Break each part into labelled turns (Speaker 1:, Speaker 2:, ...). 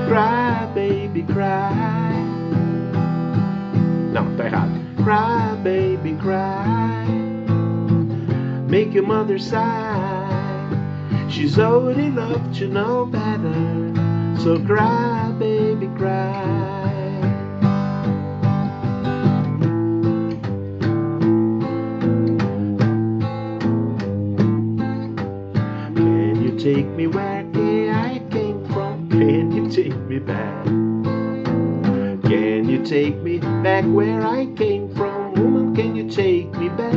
Speaker 1: Cry, baby, cry. Não, tá errado. Cry, baby, cry. Make your mother sigh. She's old enough to know better. So cry, baby, cry. Can you take me where I came from? Can you take me back? Can you take me back where I came from? Woman, can you take me back?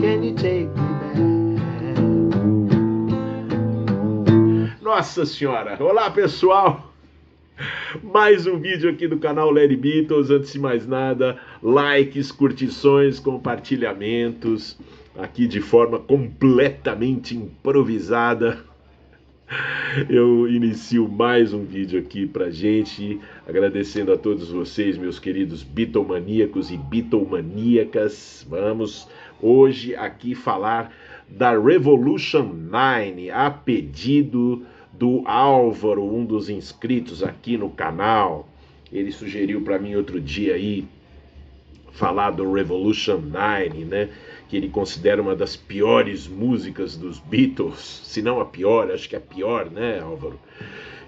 Speaker 1: Can you take me back? Nossa Senhora! Olá, pessoal! Mais um vídeo aqui do canal Larry Beatles. Antes de mais nada, likes, curtições, compartilhamentos, aqui de forma completamente improvisada. Eu inicio mais um vídeo aqui pra gente, agradecendo a todos vocês, meus queridos Beatlemaníacos e Beatlemaníacas. Vamos hoje aqui falar da Revolution 9, a pedido do Álvaro, um dos inscritos aqui no canal. Ele sugeriu para mim outro dia aí falar do Revolution 9, né? Que ele considera uma das piores músicas dos Beatles, se não a pior, acho que é a pior, né, Álvaro?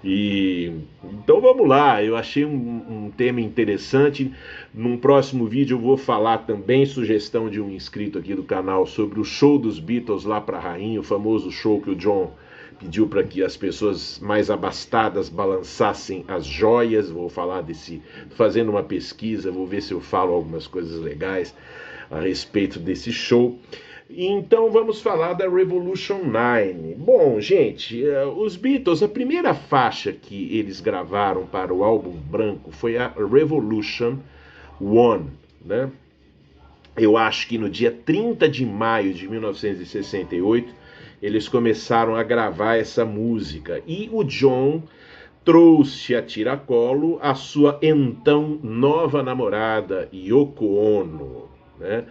Speaker 1: E então vamos lá, eu achei um tema interessante. Num próximo vídeo eu vou falar também, sugestão de um inscrito aqui do canal, sobre o show dos Beatles lá para a rainha, o famoso show que o John pediu para que as pessoas mais abastadas balançassem as joias. Vou falar desse, fazendo uma pesquisa, vou ver se eu falo algumas coisas legais a respeito desse show. Então vamos falar da Revolution 9. Bom, gente, os Beatles, a primeira faixa que eles gravaram para o álbum branco foi a Revolution 1, né? Eu acho que no dia 30 de maio de 1968 eles começaram a gravar essa música. E o John trouxe a tiracolo a sua então nova namorada, Yoko Ono, né?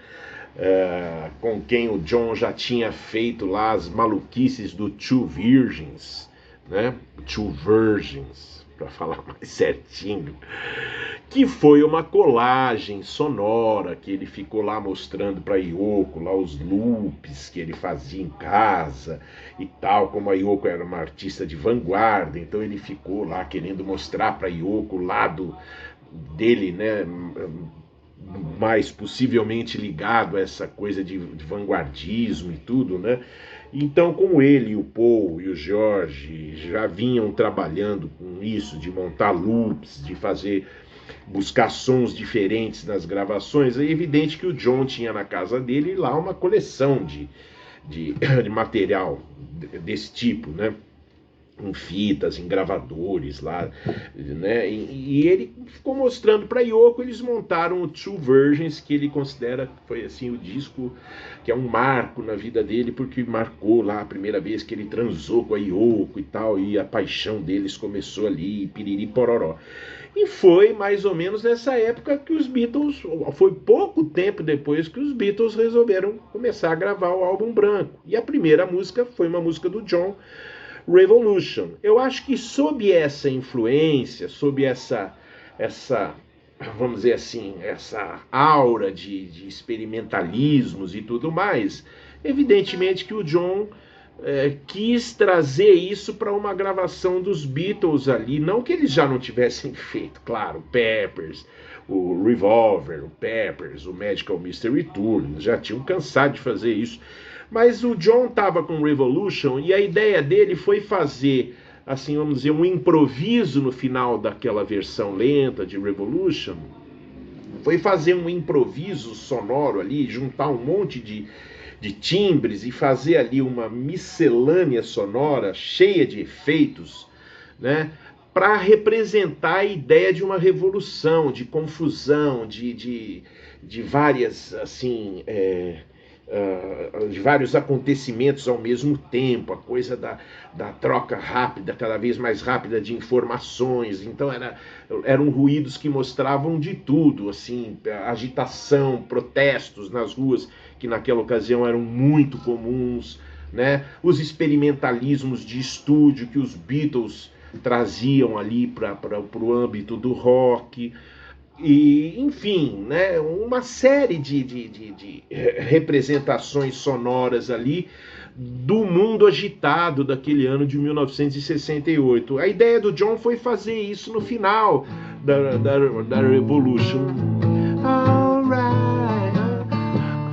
Speaker 1: Com quem o John já tinha feito lá as maluquices do Two Virgins, né? Two Virgins, para falar mais certinho, que foi uma colagem sonora que ele ficou lá mostrando para Yoko, lá os loops que ele fazia em casa e tal, como a Yoko era uma artista de vanguarda, então ele ficou lá querendo mostrar para Yoko o lado dele, né, mais possivelmente ligado a essa coisa de vanguardismo e tudo, né? Então, como ele, o Paul e o George já vinham trabalhando com isso, de montar loops, de buscar sons diferentes nas gravações, é evidente que o John tinha na casa dele lá uma coleção de material desse tipo, né? Em fitas, em gravadores lá, né? E ele ficou mostrando para Yoko. Eles montaram o Two Virgins, que ele considera que foi assim o disco que é um marco na vida dele, porque marcou lá a primeira vez que ele transou com a Yoko e tal, e a paixão deles começou ali, piriri pororó. E foi mais ou menos nessa época que os Beatles, foi pouco tempo depois que os Beatles resolveram começar a gravar o álbum branco. E a primeira música foi uma música do John, Revolution. Eu acho que sob essa influência, sob essa vamos dizer assim, essa aura de experimentalismos e tudo mais, evidentemente que o John quis trazer isso para uma gravação dos Beatles ali, não que eles já não tivessem feito, claro, o Peppers, o Revolver, o Peppers, o Magical Mystery Tour, eles já tinham cansado de fazer isso. Mas o John estava com Revolution e a ideia dele foi fazer, assim, vamos dizer, um improviso no final daquela versão lenta de Revolution. Foi fazer um improviso sonoro ali, juntar um monte de timbres e fazer ali uma miscelânea sonora cheia de efeitos, né? Para representar a ideia de uma revolução, de confusão, de várias, assim... de vários acontecimentos ao mesmo tempo, a coisa da troca rápida, cada vez mais rápida de informações. Então eram ruídos que mostravam de tudo, assim, agitação, protestos nas ruas, que naquela ocasião eram muito comuns, né? Os experimentalismos de estúdio que os Beatles traziam ali para o âmbito do rock, e enfim, né, uma série de representações sonoras ali do mundo agitado daquele ano de 1968. A ideia do John foi fazer isso no final da Revolution. Alright,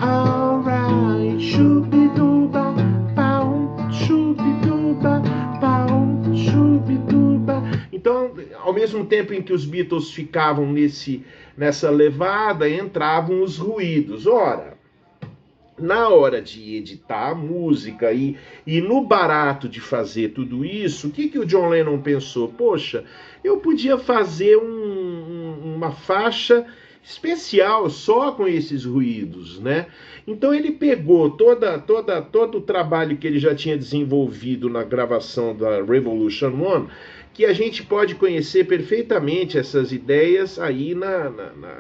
Speaker 1: alright, shubiduba, pau, shubiduba, pau, shubiduba. Então, ao mesmo tempo em que os Beatles ficavam nessa levada, entravam os ruídos. Ora, na hora de editar a música e no barato de fazer tudo isso, o que o John Lennon pensou? Poxa, eu podia fazer uma faixa especial só com esses ruídos, né? Então ele pegou todo o trabalho que ele já tinha desenvolvido na gravação da Revolution 1, que a gente pode conhecer perfeitamente essas ideias aí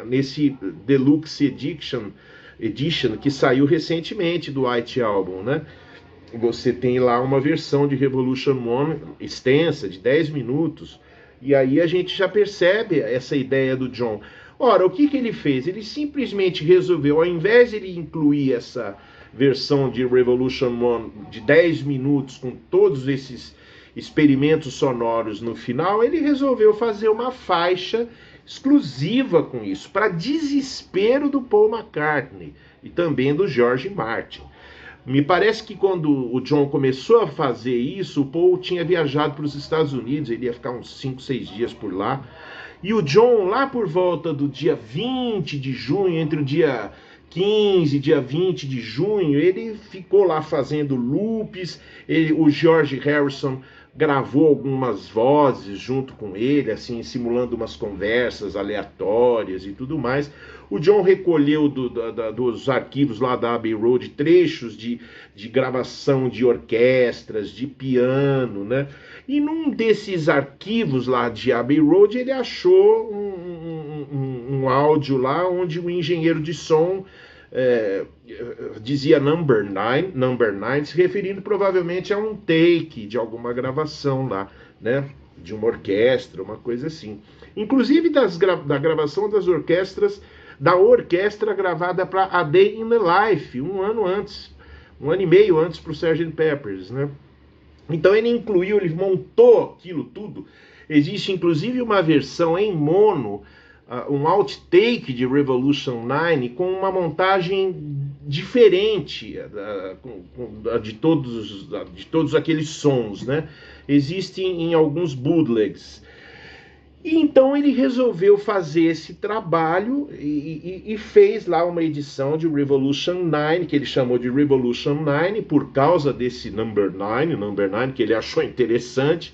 Speaker 1: nesse Deluxe Edition que saiu recentemente do White Album, né? Você tem lá uma versão de Revolution 1 extensa, de 10 minutos, e aí a gente já percebe essa ideia do John. Ora, o que ele fez? Ele simplesmente resolveu, ao invés de ele incluir essa versão de Revolution 1 de 10 minutos, com todos esses experimentos sonoros no final, ele resolveu fazer uma faixa exclusiva com isso, para desespero do Paul McCartney e também do George Martin. Me parece que quando o John começou a fazer isso, o Paul tinha viajado para os Estados Unidos, ele ia ficar uns 5, 6 dias por lá, e o John, lá por volta do dia 20 de junho, entre o dia 15 e dia 20 de junho, ele ficou lá fazendo loops, o George Harrison gravou algumas vozes junto com ele, assim, simulando umas conversas aleatórias e tudo mais. O John recolheu dos arquivos lá da Abbey Road trechos de gravação de orquestras, de piano, né? E num desses arquivos lá de Abbey Road, ele achou um áudio lá onde o engenheiro de som dizia number 9, se referindo provavelmente a um take de alguma gravação lá, né, de uma orquestra, uma coisa assim. Inclusive da gravação das orquestras, da orquestra gravada para A Day in the Life, um ano e meio antes para o Sgt. Pepper's, né? Então ele incluiu, ele montou aquilo tudo. Existe inclusive uma versão em mono, um outtake de Revolution 9 com uma montagem diferente de todos aqueles sons, né? Existem em alguns bootlegs. E então ele resolveu fazer esse trabalho e fez lá uma edição de Revolution 9, que ele chamou de Revolution 9, por causa desse number 9, que ele achou interessante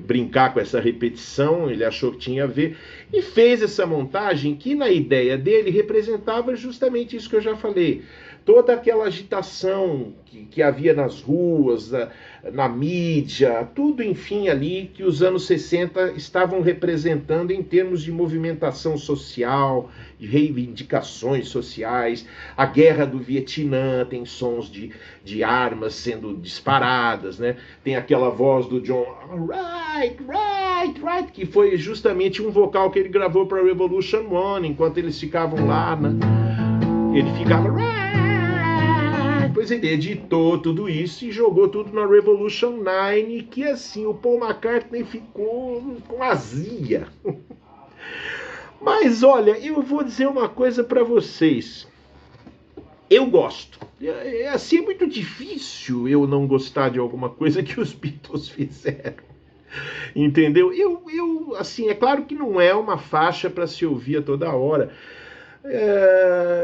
Speaker 1: brincar com essa repetição, ele achou que tinha a ver, e fez essa montagem que na ideia dele representava justamente isso que eu já falei, toda aquela agitação que havia nas ruas, na mídia, tudo enfim ali que os anos 60 estavam representando em termos de movimentação social, de reivindicações sociais. A guerra do Vietnã tem sons de armas sendo disparadas, né? Tem aquela voz do John, right, que foi justamente um vocal que ele gravou para Revolution 1, enquanto eles ficavam lá, né? Ele ficava right. Depois ele editou tudo isso e jogou tudo na Revolution 9, que assim, o Paul McCartney ficou com azia. Mas olha, eu vou dizer uma coisa para vocês. Eu gosto. Assim, é muito difícil eu não gostar de alguma coisa que os Beatles fizeram. Entendeu? Assim, é claro que não é uma faixa para se ouvir a toda hora.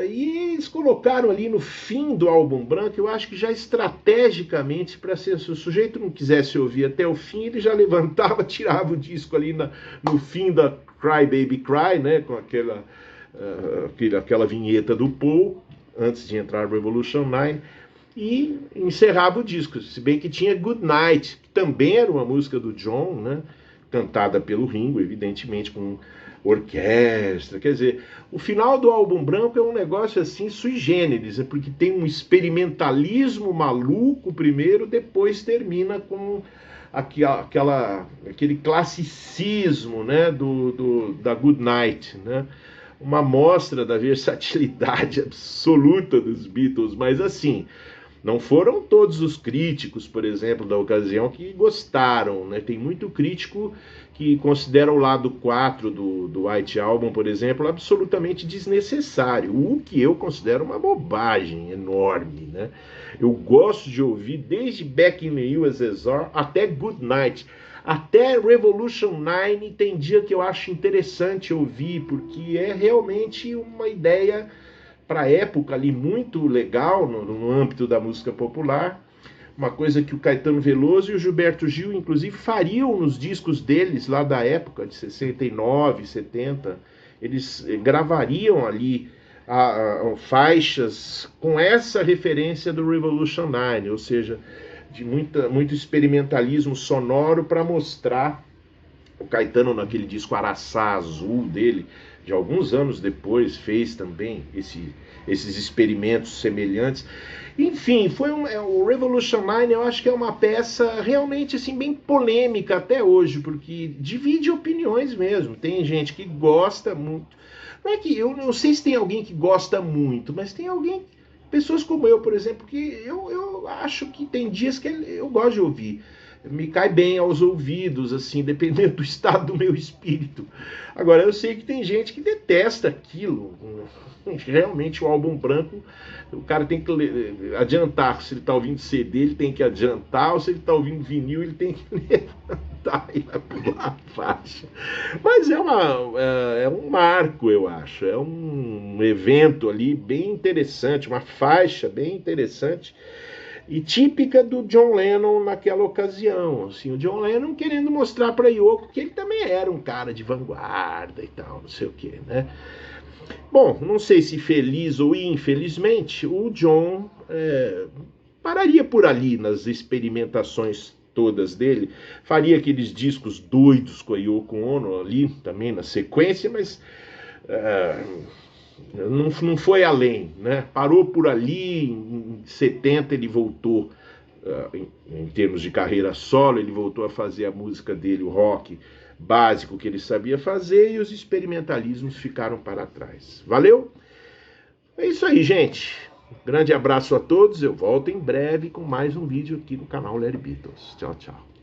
Speaker 1: E eles colocaram ali no fim do álbum branco, eu acho que já estrategicamente, para se o sujeito não quisesse ouvir até o fim, ele já levantava, tirava o disco ali no fim da Cry Baby Cry, né, com aquela vinheta do Paul, antes de entrar Revolution 9, e encerrava o disco, se bem que tinha Good Night, que também era uma música do John, né, cantada pelo Ringo, evidentemente com orquestra, quer dizer, o final do Álbum Branco é um negócio assim sui generis, porque tem um experimentalismo maluco primeiro, depois termina com aquele classicismo, né, da Good Night, né? Uma mostra da versatilidade absoluta dos Beatles, mas assim, não foram todos os críticos, por exemplo, da ocasião que gostaram, né? Tem muito crítico que considera o lado 4 do White Album, por exemplo, absolutamente desnecessário, o que eu considero uma bobagem enorme, né? Eu gosto de ouvir desde Back in the USSR até Good Night, até Revolution 9 tem dia que eu acho interessante ouvir, porque é realmente uma ideia para a época ali muito legal no âmbito da música popular, uma coisa que o Caetano Veloso e o Gilberto Gil, inclusive, fariam nos discos deles lá da época, de 69, 70, eles gravariam ali faixas com essa referência do Revolution 9, ou seja, de muito experimentalismo sonoro para mostrar o Caetano naquele disco Araçá Azul dele, de alguns anos depois, fez também esses experimentos semelhantes. Enfim, o Revolution 9 eu acho que é uma peça realmente assim, bem polêmica até hoje, porque divide opiniões mesmo. Tem gente que gosta muito. Não é que eu não sei se tem alguém que gosta muito, mas tem pessoas como eu, por exemplo, que eu acho que tem dias que eu gosto de ouvir. Me cai bem aos ouvidos, assim, dependendo do estado do meu espírito. Agora, eu sei que tem gente que detesta aquilo. Realmente, o Álbum Branco, o cara tem que adiantar. Se ele está ouvindo CD, ele tem que adiantar. Ou se ele está ouvindo vinil, ele tem que levantar e vai pular a faixa. Mas é um marco, eu acho. É um evento ali bem interessante, uma faixa bem interessante e típica do John Lennon naquela ocasião, assim, o John Lennon querendo mostrar para Yoko que ele também era um cara de vanguarda e tal, não sei o que, né? Bom, não sei se feliz ou infelizmente, o John pararia por ali nas experimentações todas dele, faria aqueles discos doidos com a Yoko Ono ali também na sequência, mas não foi além, né? Parou por ali, em 70 ele voltou, em termos de carreira solo, ele voltou a fazer a música dele, o rock básico que ele sabia fazer, e os experimentalismos ficaram para trás. Valeu? É isso aí, gente. Grande abraço a todos, eu volto em breve com mais um vídeo aqui no canal Larry Beatles. Tchau, tchau.